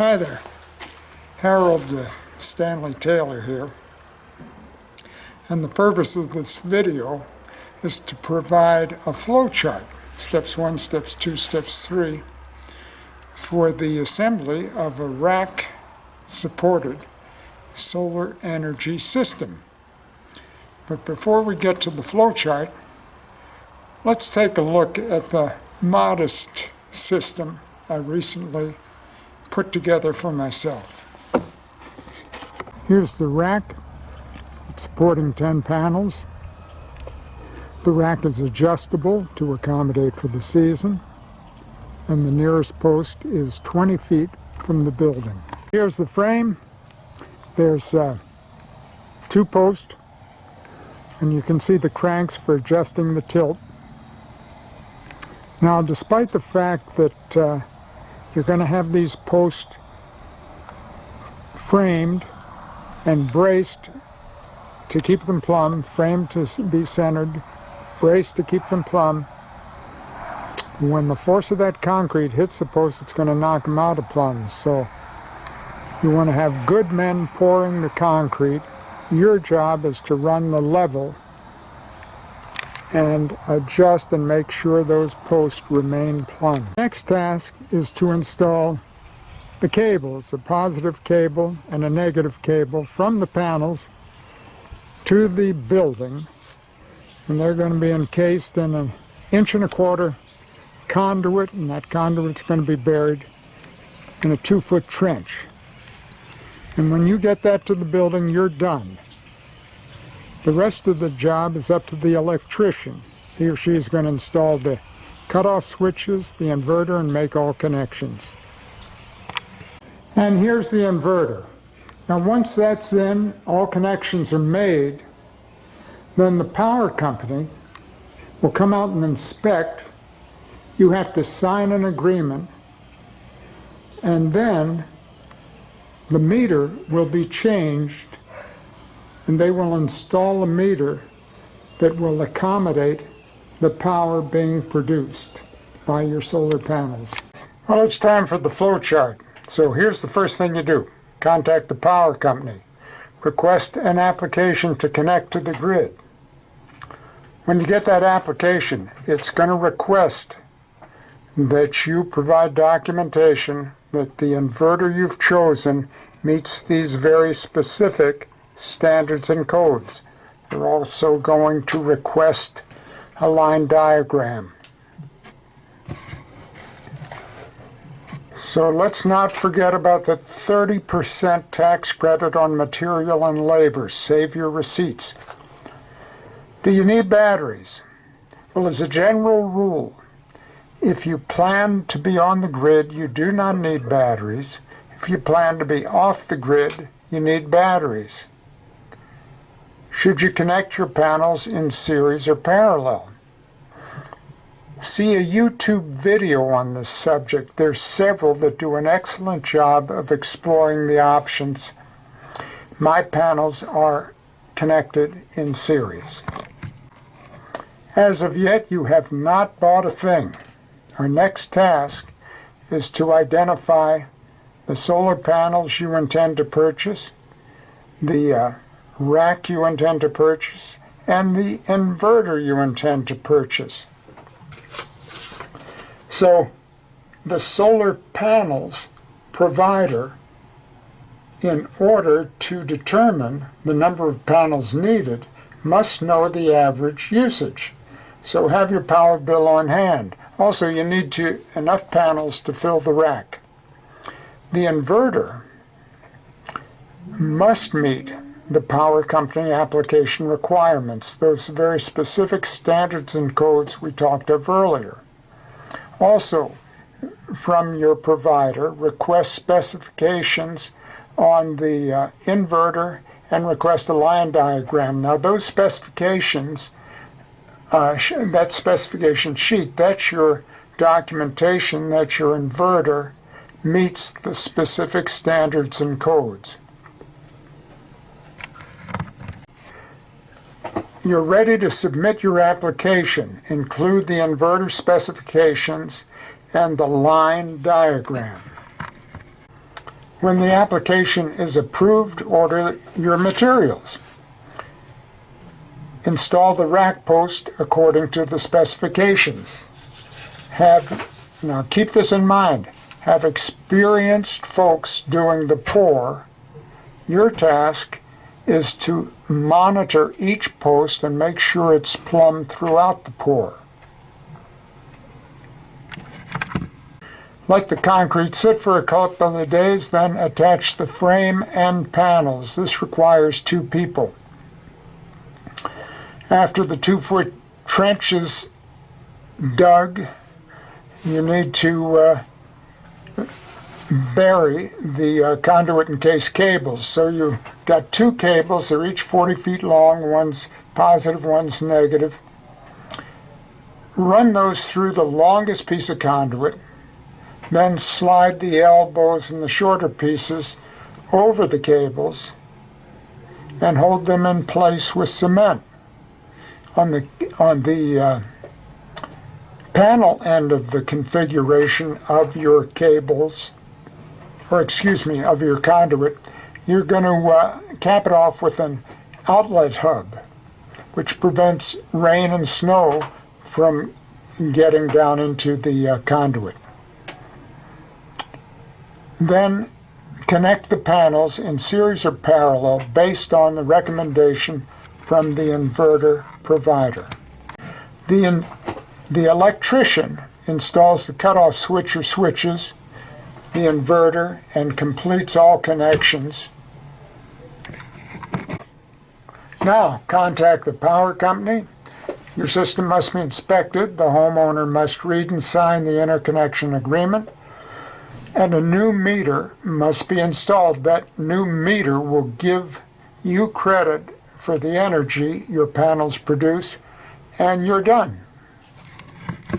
Hi there, Harold Stanley Taylor here, and the purpose of this video is to provide a flowchart, steps 1, steps 2, steps 3, for the assembly of a rack-supported solar energy system. But before we get to the flowchart, let's take a look at the modest system I recently put together for myself. Here's the rack. It's supporting 10 panels. The rack is adjustable to accommodate for the season, and the nearest post is 20 feet from the building. Here's the frame. There's 2 posts, and you can see the cranks for adjusting the tilt. Now, despite the fact that you're going to have these posts framed and braced to keep them plumb, framed to be centered, braced to keep them plumb. When the force of that concrete hits the post, it's going to knock them out of plumb. So you want to have good men pouring the concrete. Your job is to run the level and adjust and make sure those posts remain plumb. Next task is to install the cables, a positive cable and a negative cable from the panels to the building, and they're going to be encased in an 1.25 inch conduit, and that conduit's going to be buried in a 2-foot trench. And when you get that to the building, you're done. The rest of the job is up to the electrician. He or she is going to install the cutoff switches, the inverter, and make all connections. And here's the inverter. Now once that's in, all connections are made, then the power company will come out and inspect. You have to sign an agreement, and then the meter will be changed, and they will install a meter that will accommodate the power being produced by your solar panels. Well, it's time for the flowchart. So here's the first thing you do. Contact the power company. Request an application to connect to the grid. When you get that application, it's going to request that you provide documentation that the inverter you've chosen meets these very specific standards and codes. They're also going to request a line diagram. So let's not forget about the 30% tax credit on material and labor. Save your receipts. Do you need batteries? Well, as a general rule, if you plan to be on the grid, you do not need batteries. If you plan to be off the grid, you need batteries. Should you connect your panels in series or parallel? See a YouTube video on this subject. There's several that do an excellent job of exploring the options. My panels are connected in series. As of yet, you have not bought a thing. Our next task is to identify the solar panels you intend to purchase, the rack you intend to purchase, and the inverter you intend to purchase. So the solar panels provider, in order to determine the number of panels needed, must know the average usage. So have your power bill on hand. Also, you need enough panels to fill the rack. The inverter must meet the power company application requirements, those very specific standards and codes we talked of earlier. Also, from your provider, request specifications on the inverter and request a line diagram. Now those specifications, that specification sheet, that's your documentation that your inverter meets the specific standards and codes. You're ready to submit your application. Include the inverter specifications and the line diagram. When the application is approved, order your materials. Install the rack post according to the specifications. Now keep this in mind, have experienced folks doing the pour. Your task is to monitor each post and make sure it's plumb throughout the pour. Let the concrete sit for a couple of days, then attach the frame and panels. This requires 2 people. After the 2-foot trench is dug, you need to bury the conduit and case cables. So you've got 2 cables, they're each 40 feet long, one's positive, one's negative. Run those through the longest piece of conduit, then slide the elbows and the shorter pieces over the cables and hold them in place with cement. On the panel end of the configuration of your cables, or excuse me, of your conduit, you're going to cap it off with an outlet hub, which prevents rain and snow from getting down into the conduit. Then connect the panels in series or parallel based on the recommendation from the inverter provider. The electrician installs the cutoff switch or switches, the inverter, and completes all connections. Now, contact the power company. Your system must be inspected. The homeowner must read and sign the interconnection agreement. And a new meter must be installed. That new meter will give you credit for the energy your panels produce, and you're done.